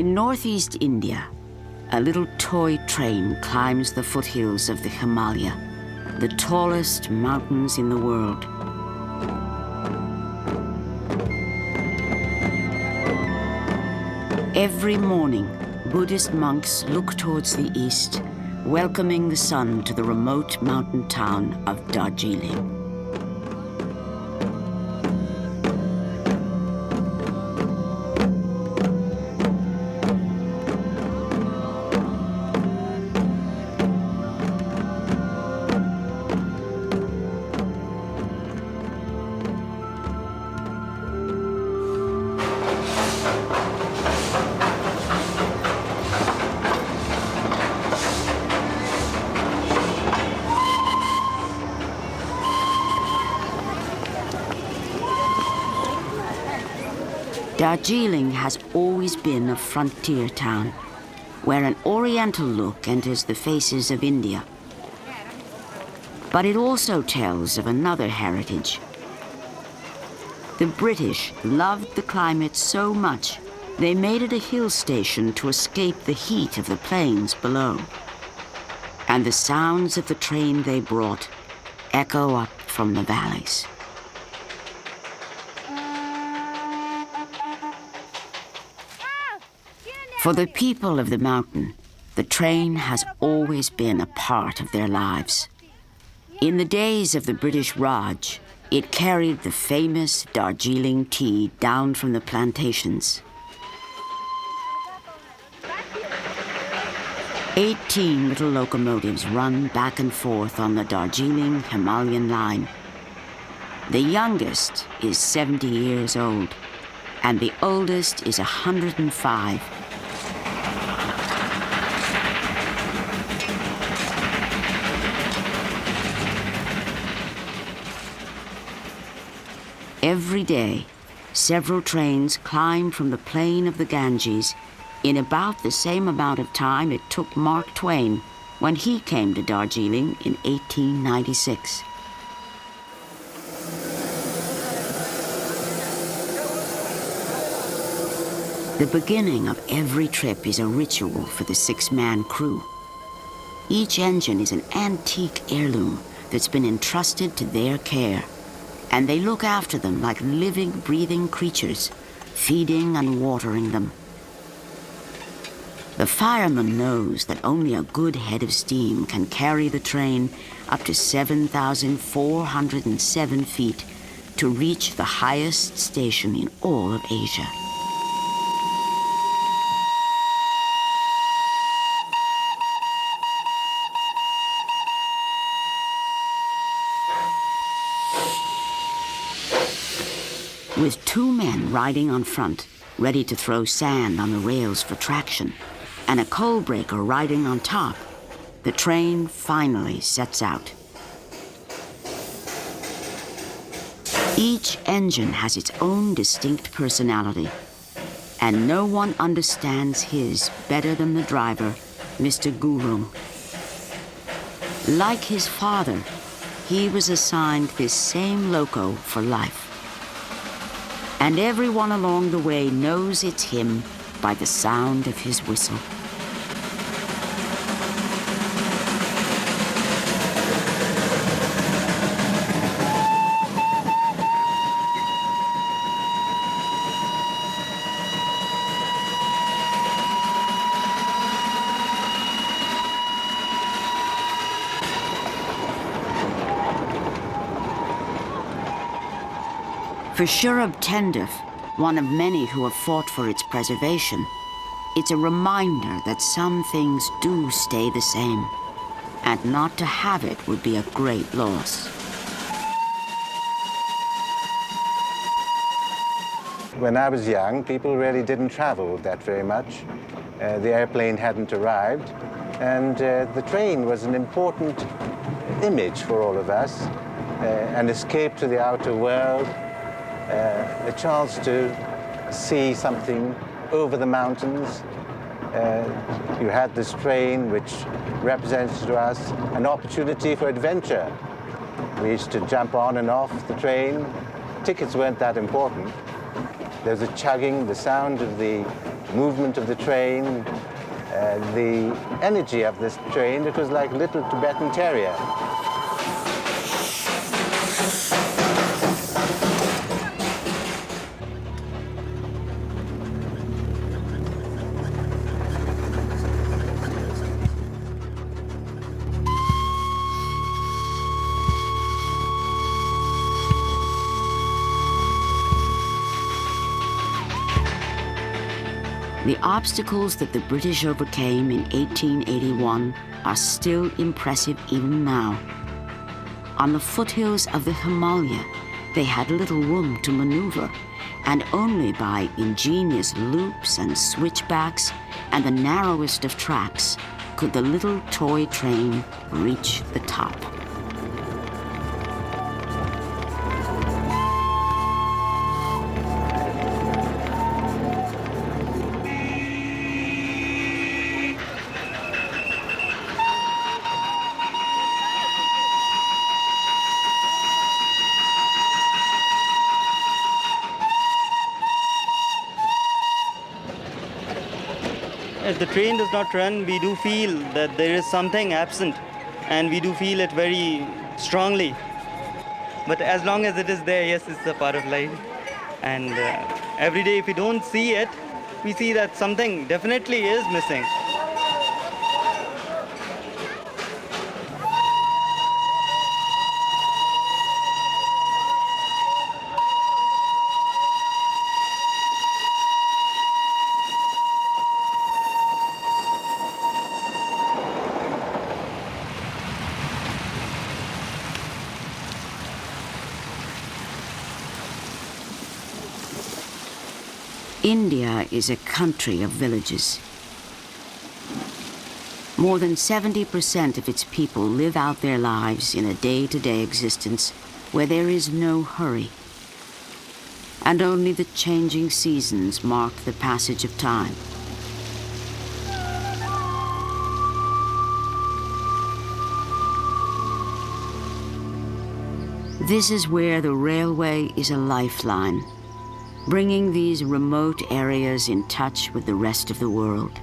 In northeast India, a little toy train climbs the foothills of the Himalaya, the tallest mountains in the world. Every morning, Buddhist monks look towards the east, welcoming the sun to the remote mountain town of Darjeeling. Darjeeling has always been a frontier town, where an oriental look enters the faces of India. But it also tells of another heritage. The British loved the climate so much, they made it a hill station to escape the heat of the plains below. And the sounds of the train they brought echo up from the valleys. For the people of the mountain, the train has always been a part of their lives. In the days of the British Raj, it carried the famous Darjeeling tea down from the plantations. 18 little locomotives run back and forth on the Darjeeling Himalayan line. The youngest is 70 years old, and the oldest is 105. Every day, several trains climb from the plain of the Ganges in about the same amount of time it took Mark Twain when he came to Darjeeling in 1896. The beginning of every trip is a ritual for the 6-man crew. Each engine is an antique heirloom that's been entrusted to their care, and they look after them like living, breathing creatures, feeding and watering them. The fireman knows that only a good head of steam can carry the train up to 7,407 feet to reach the highest station in all of Asia. With 2 men riding on front, ready to throw sand on the rails for traction, and a coal breaker riding on top, the train finally sets out. Each engine has its own distinct personality, and no one understands his better than the driver, Mr. Gurung. Like his father, he was assigned this same loco for life. And everyone along the way knows it's him by the sound of his whistle. For Shurab Tendif, one of many who have fought for its preservation, it's a reminder that some things do stay the same, and not to have it would be a great loss. When I was young, people really didn't travel that very much. The airplane hadn't arrived, and the train was an important image for all of us, an escape to the outer world, a chance to see something over the mountains. You had this train which represented to us an opportunity for adventure. We used to jump on and off the train. Tickets weren't that important. There was a chugging, the sound of the movement of the train, the energy of this train. It was like a little Tibetan Terrier. The obstacles that the British overcame in 1881 are still impressive even now. On the foothills of the Himalaya, they had little room to maneuver, and only by ingenious loops and switchbacks and the narrowest of tracks could the little toy train reach the top. If the train does not run, we do feel that there is something absent, and we do feel it very strongly. But as long as it is there, yes, it's a part of life. And every day, if we don't see it, we see that something definitely is missing. India is a country of villages. More than 70% of its people live out their lives in a day-to-day existence where there is no hurry. And only the changing seasons mark the passage of time. This is where the railway is a lifeline, bringing these remote areas in touch with the rest of the world.